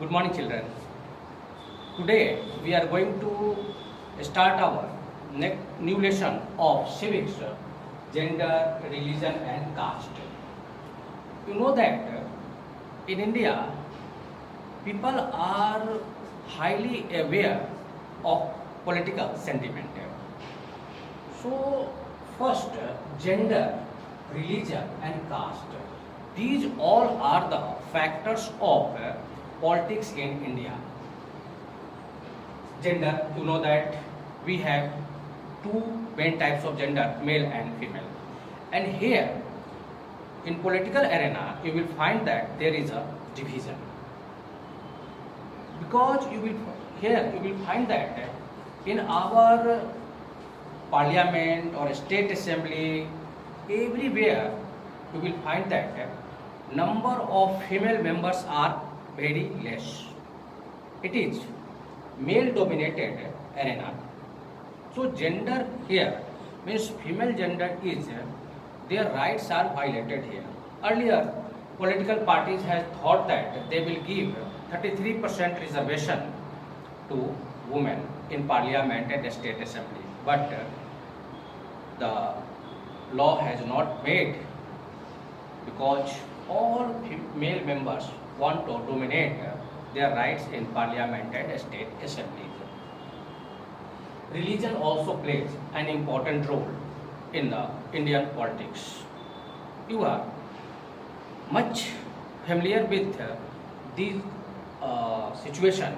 Good morning, children. Today we are going to start our new lesson of civics, gender, religion, and caste. You know that in India, people are highly aware of political sentiment. So, first, gender, religion, and caste. These all are the factors of politics in India. Gender, you know that we have two main types of gender, male and female. And here, in political arena, you will find that there is a division. Because you will find that in our parliament or state assembly, everywhere you will find that number of female members are very less. It is male dominated arena. So gender here means female gender is their rights are violated here. Earlier political parties has thought that they will give 33% reservation to women in parliament and state assembly, but the law has not made because all male members want to dominate their rights in parliament and state assemblies. Religion also plays an important role in the Indian politics. You are much familiar with these situation.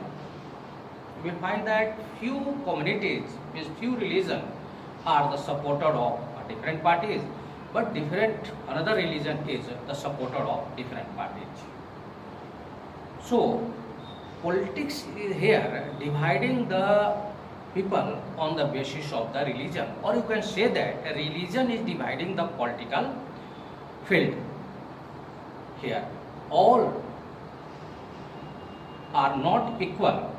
You will find that few communities with few religion are the supporter of different parties, but another religion is the supporter of different parties. So politics is here dividing the people on the basis of the religion, or you can say that religion is dividing the political field. Here all are not equal,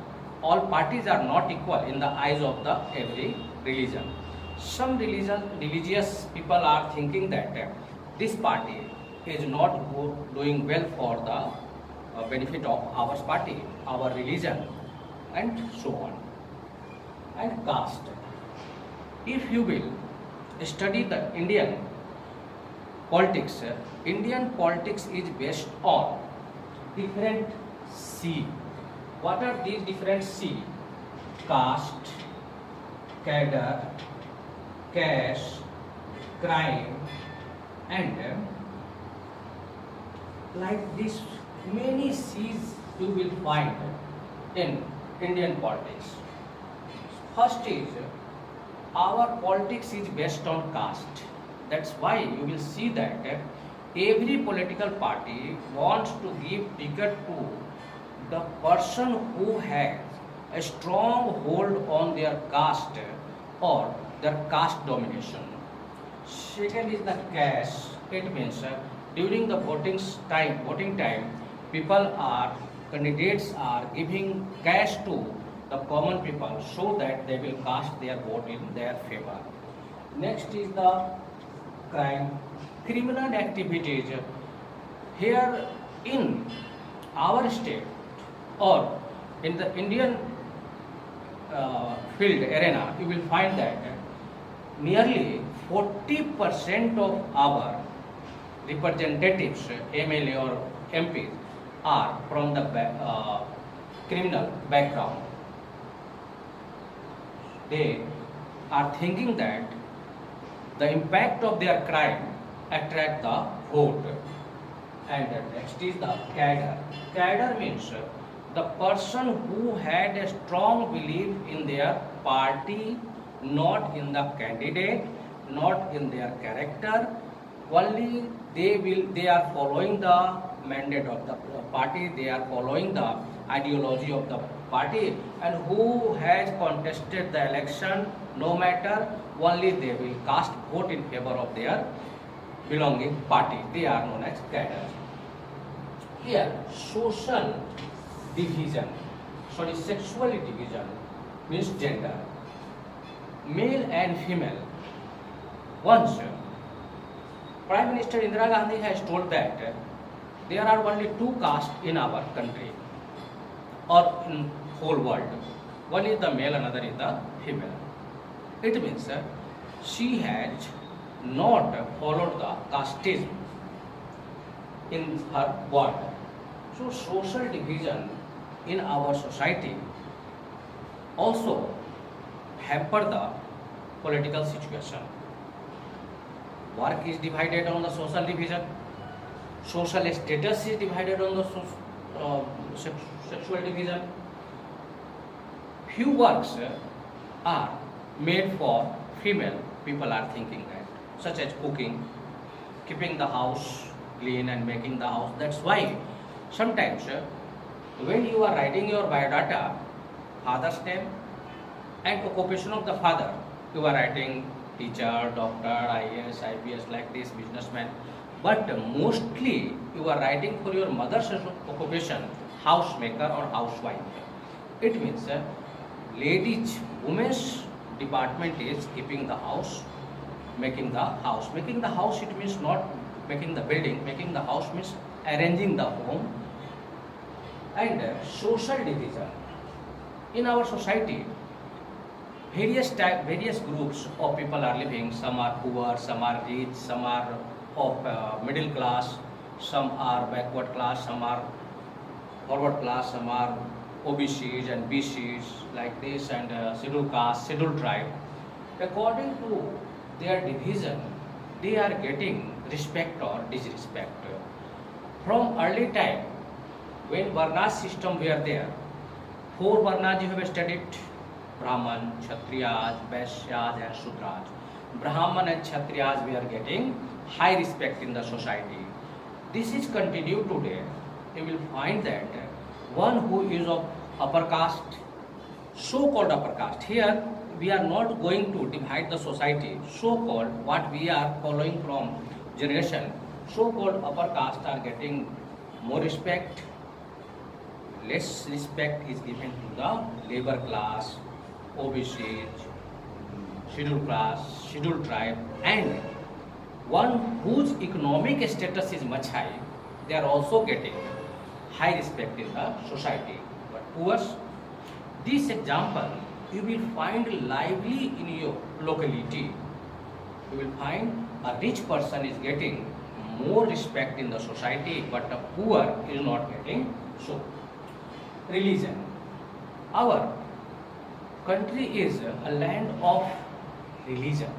all parties are not equal in the eyes of the every religion. Some religious people are thinking that this party is not doing well for the benefit of our party, our religion, and so on. And caste. If you will study the Indian politics is based on different C. What are these different C? Caste, cadre, caste, crime, and like this many C's you will find in Indian politics. First is our politics is based on caste. That's why you will see that every political party wants to give ticket to the person who has a strong hold on their caste or their caste domination. Second is the caste. It means during the voting time, candidates are giving cash to the common people so that they will cast their vote in their favor. Next is the crime, criminal activities. Here in our state or in the Indian field arena, you will find that nearly 40% of our representatives, MLA or MPs, are from the criminal background. They are thinking that the impact of their crime attract the vote. And next is the cadre. Cadre means the person who had a strong belief in their party, not in the candidate, not in their character. Only they are following the mandate of the party, they are following the ideology of the party, and who has contested the election, no matter, only they will cast vote in favor of their belonging party. They are known as cadres. Here, sexual division means gender. Male and female. Once Prime Minister Indira Gandhi has told that there are only two castes in our country. or in whole world. One is the male, another is the female. It means she has not followed the casteism in her world. So social division in our society also hamper the political situation. Work is divided on the social division. Social status is divided on the sexual division. Few works are made for female. People are thinking that, such as cooking, keeping the house clean and making the house. That's why sometimes when you are writing your biodata, father's name and occupation of the father, you are writing teacher, doctor, IAS, IPS, like this, businessman. But mostly you are writing for your mother's occupation, housemaker or housewife. It means ladies, women's department is keeping the house, making the house. Making the house, it means not making the building. Making the house means arranging the home. And social division in our society, various groups of people are living. Some are poor, some are rich, some are of middle class, some are backward class, some are forward class, some are OBCs and BCs, like this, and scheduled caste, scheduled tribe. According to their division, they are getting respect or disrespect. From early time, when Varna system were there, four Varnas you have studied: Brahman, Kshatriyas, Vaishyas and Shudras. Brahman and Kshatriyas were getting high respect in the society. This is continued today. You will find that one who is of upper caste, so-called upper caste, here we are not going to divide the society. So-called, what we are following from generation, so-called upper caste are getting more respect. Less respect is given to the labor class, OBCs, scheduled class, scheduled tribe, and one whose economic status is much high, they are also getting high respect in the society. But poor, this example you will find lively in your locality. You will find a rich person is getting more respect in the society, but a poor is not getting so. Religion. Our country is a land of religion.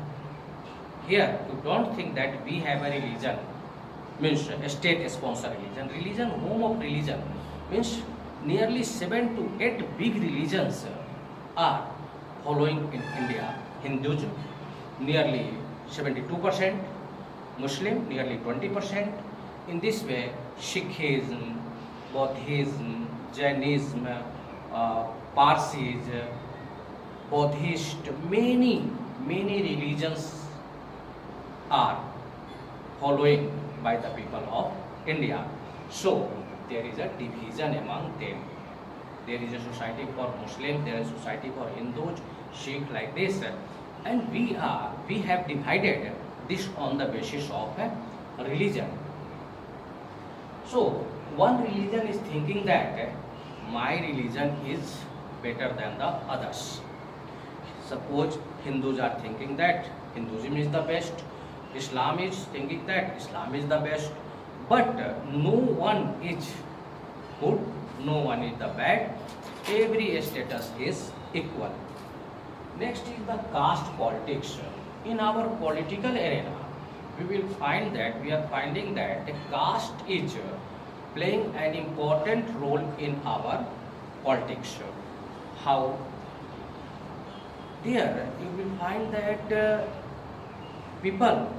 Here, you don't think that we have a religion, means a state-sponsored religion. Religion, home of religion, means nearly 7 to 8 big religions are following in India. Hinduism, nearly 72%, Muslim, nearly 20%. In this way, Sikhism, Buddhism, Jainism, Parsis, Buddhist, many religions are following by the people of India. So there is a division among them. There is a society for Muslims, there is a society for Hindus, Sikh, like this, and we have divided this on the basis of religion. So one religion is thinking that my religion is better than the others. Suppose Hindus are thinking that Hinduism is the best, Islam is thinking that Islam is the best, but no one is good, no one is the bad, every status is equal. Next is the caste politics. In our political arena, we will find that we are finding that caste is playing an important role in our politics. How? Here you will find that people,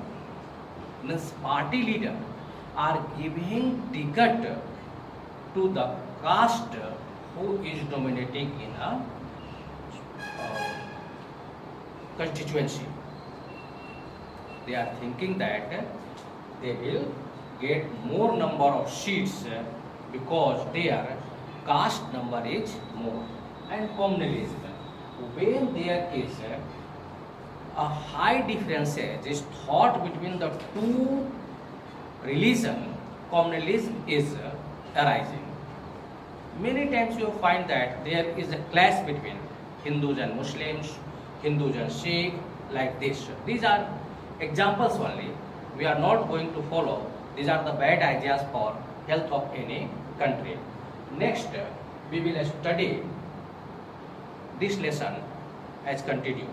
means party leader, are giving ticket to the caste who is dominating in a constituency. They are thinking that they will get more number of seats because their caste number is more. And communalism, when there is a high difference is thought between the two religion, communalism is arising. many times you find that there is a clash between Hindus and Muslims, Hindus and Sikh, like this. These are examples only. We are not going to follow. These are the bad ideas for health of any country. Next, we will study this lesson as continue.